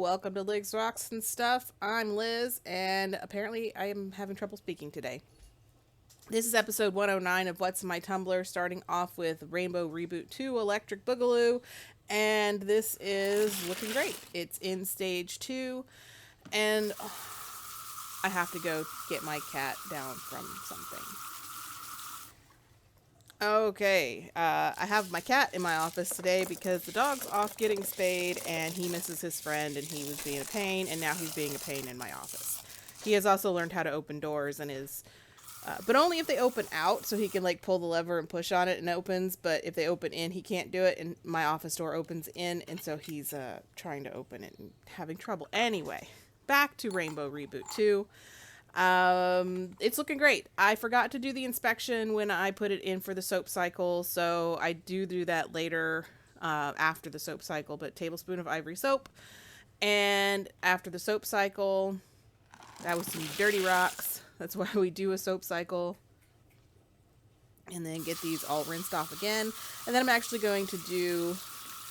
welcome to Ligs, Rocks, and Stuff. I'm Liz, and apparently I am having trouble speaking today. This is episode 109 of What's in My Tumbler, starting off with Rainbow Reboot 2 Electric Boogaloo, and this is looking great. It's in stage 2, and I have to go get my cat down from something. Okay, I have my cat in my office today because the dog's off getting spayed and he misses his friend and he was being a pain, and now he's being a pain in my office. He has also learned how to open doors and is, but only if they open out, so he can like pull the lever and push on it and it opens, but if they open in, he can't do it, and my office door opens in, and so he's trying to open it and having trouble. Anyway, back to Rainbow Reboot 2. It's looking great. I forgot to do the inspection when I put it in for the soap cycle, so I do that later after the soap cycle, but tablespoon of ivory soap. And after the soap cycle, that was some dirty rocks. That's why we do a soap cycle. And then get these all rinsed off again. And then I'm actually going to do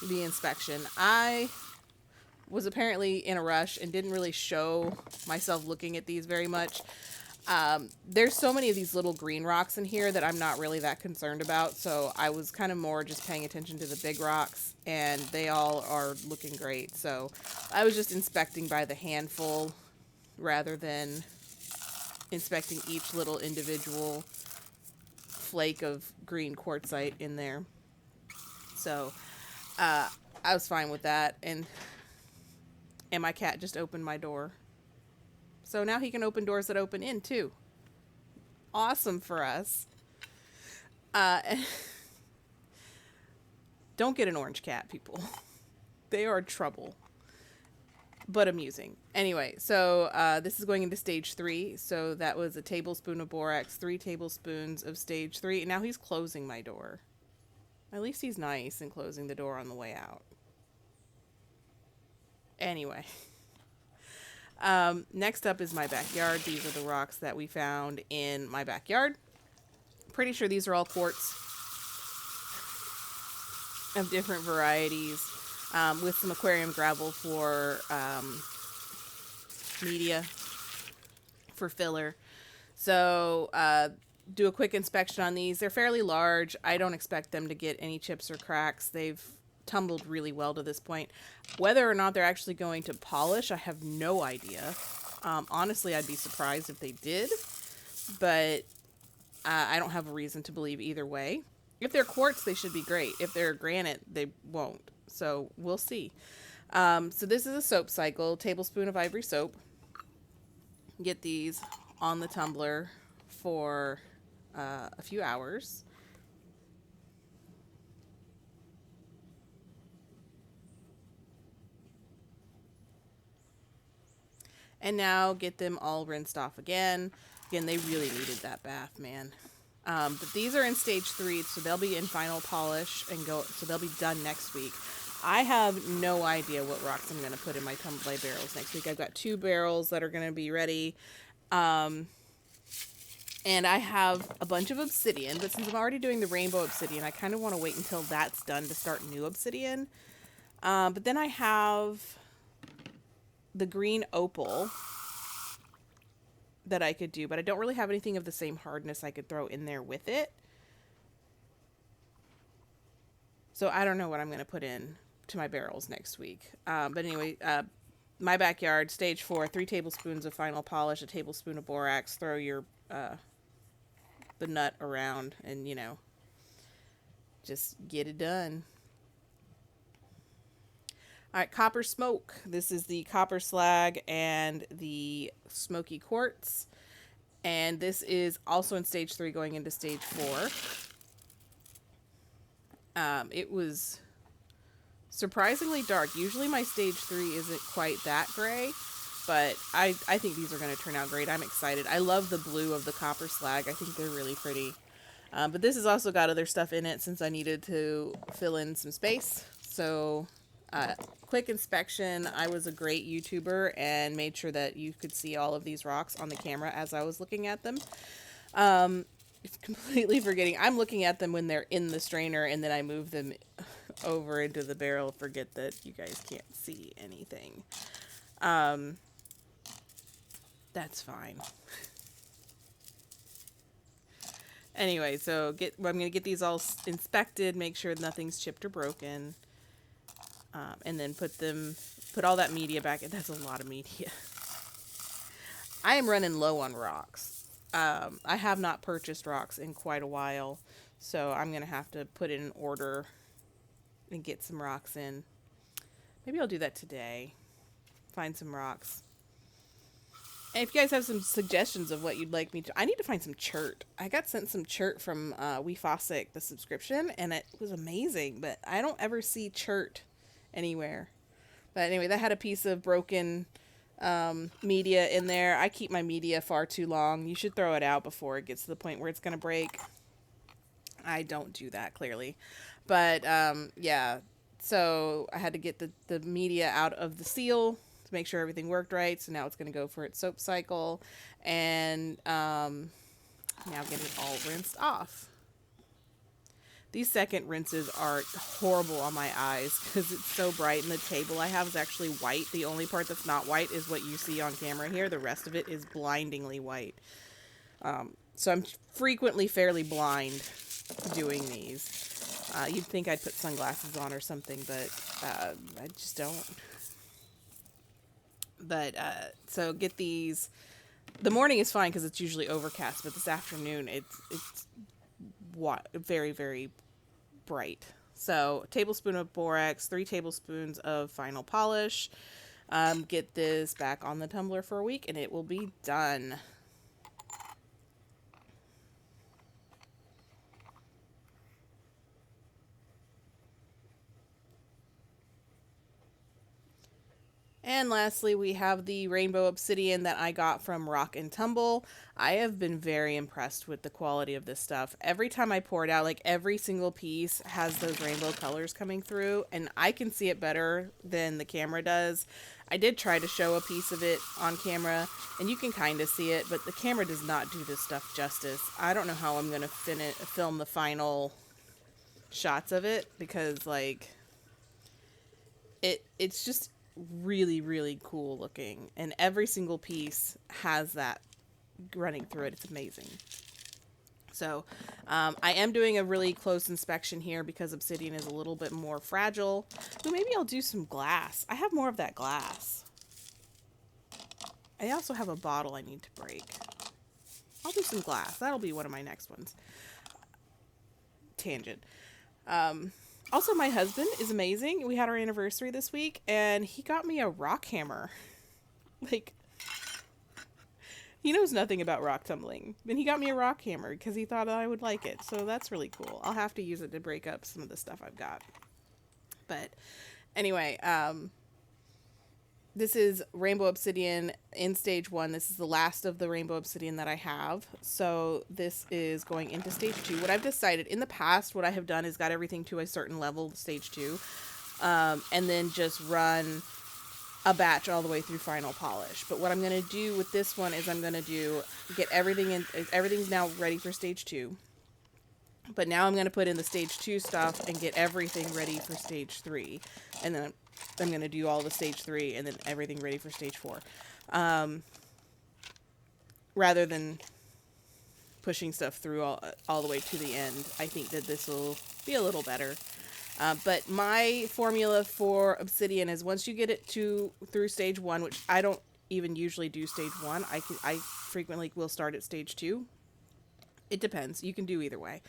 the inspection. I was apparently in a rush and didn't really show myself looking at these very much. There's so many of these little green rocks in here that I'm not really that concerned about, so I was kind of more just paying attention to the big rocks, and they all are looking great. So I was just inspecting by the handful rather than inspecting each little individual flake of green quartzite in there. So I was fine with that, and my cat just opened my door. So now he can open doors that open in, too. Awesome for us. Don't get an orange cat, people. They are trouble. But amusing. Anyway, so this is going into stage 3. So that was a tablespoon of borax, 3 tablespoons of stage 3. And now he's closing my door. At least he's nice in closing the door on the way out. Anyway, next up is my backyard. These are the rocks that we found in my backyard. Pretty sure these are all quartz of different varieties, with some aquarium gravel for media, for filler. So do a quick inspection on these. They're fairly large. I don't expect them to get any chips or cracks. They've tumbled really well to this point. Whether or not they're actually going to polish, I have no idea. Honestly, I'd be surprised if they did, but I don't have a reason to believe either way. If they're quartz, they should be great. If they're granite, they won't. So we'll see. So this is a soap cycle, tablespoon of ivory soap. Get these on the tumbler for a few hours. And now get them all rinsed off again. Again, they really needed that bath, man. But these are in stage 3, so they'll be in final polish and so they'll be done next week. I have no idea what rocks I'm going to put in my tumbler barrels next week. I've got 2 barrels that are going to be ready. And I have a bunch of obsidian, but since I'm already doing the rainbow obsidian, I kind of want to wait until that's done to start new obsidian. But then I have the green opal that I could do, but I don't really have anything of the same hardness I could throw in there with it. So I don't know what I'm going to put in to my barrels next week. But anyway, my backyard, stage 4, 3 tablespoons of final polish, a tablespoon of borax, throw your the nut around and, just get it done. All right, copper smoke. This is the copper slag and the smoky quartz. And this is also in stage 3 going into stage 4. It was surprisingly dark. Usually my stage 3 isn't quite that gray, but I think these are going to turn out great. I'm excited. I love the blue of the copper slag. I think they're really pretty. But this has also got other stuff in it since I needed to fill in some space. So quick inspection. I was a great YouTuber and made sure that you could see all of these rocks on the camera as I was looking at them. Completely forgetting. I'm looking at them when they're in the strainer, and then I move them over into the barrel. Forget that you guys can't see anything. Um, that's fine. Anyway, so I'm going to get these all inspected, make sure nothing's chipped or broken, and then put all that media back. That's a lot of media. I am running low on rocks. I have not purchased rocks in quite a while, so I'm going to have to put in an order and get some rocks in. Maybe I'll do that today. Find some rocks. And if you guys have some suggestions of what you'd like me to... I need to find some chert. I got sent some chert from WeFossick, the subscription, and it was amazing, but I don't ever see chert anywhere. But anyway, that had a piece of broken media in there. I keep my media far too long. You should throw it out before it gets to the point where it's going to break. I don't do that, clearly. But, yeah. So I had to get the media out of the seal to make sure everything worked right. So now it's going to go for its soap cycle. And now get it all rinsed off. These second rinses are horrible on my eyes because it's so bright, and the table I have is actually white. The only part that's not white is what you see on camera here. The rest of it is blindingly white. So I'm frequently fairly blind doing these. You'd think I'd put sunglasses on or something, but I just don't. But so get these. The morning is fine because it's usually overcast, but this afternoon it's very, very bright. So a tablespoon of borax, 3 tablespoons of final polish. Get this back on the tumbler for a week and it will be done. And lastly, we have the rainbow obsidian that I got from Rock and Tumble. I have been very impressed with the quality of this stuff. Every time I pour it out, like every single piece has those rainbow colors coming through, and I can see it better than the camera does. I did try to show a piece of it on camera, and you can kind of see it, but the camera does not do this stuff justice. I don't know how I'm going to film the final shots of it, because like it's just really, really cool looking, and every single piece has that running through it. It's amazing. So I am doing a really close inspection here because obsidian is a little bit more fragile. So maybe I'll do some glass. I have more of that glass. I also have a bottle I need to break. I'll do some glass. That'll be one of my next ones. Tangent. Also, my husband is amazing. We had our anniversary this week, and he got me a rock hammer. Like, he knows nothing about rock tumbling, and he got me a rock hammer because he thought I would like it. So that's really cool. I'll have to use it to break up some of the stuff I've got. But anyway, this is rainbow obsidian in stage 1. This is the last of the rainbow obsidian that I have. So this is going into stage 2. What I've decided in the past, what I have done is got everything to a certain level, stage 2, and then just run a batch all the way through final polish. But what I'm going to do with this one is I'm going to get everything in. Everything's now ready for stage 2. But now I'm going to put in the stage 2 stuff and get everything ready for stage 3. And then I'm going to do all the stage 3 and then everything ready for stage 4. Rather than pushing stuff through all the way to the end, I think that this will be a little better. But my formula for obsidian is once you get it through stage 1, which I don't even usually do stage 1, I frequently will start at stage 2. It depends. You can do either way.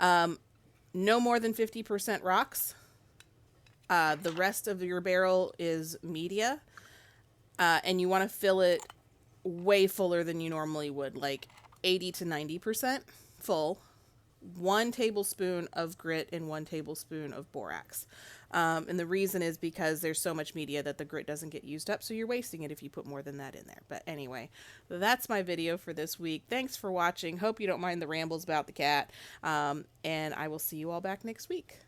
No more than 50% rocks. The rest of your barrel is media. And you want to fill it way fuller than you normally would, like 80 to 90% full. 1 tablespoon of grit and 1 tablespoon of borax. And the reason is because there's so much media that the grit doesn't get used up, so you're wasting it if you put more than that in there. But anyway, that's my video for this week. Thanks for watching. Hope you don't mind the rambles about the cat. And I will see you all back next week.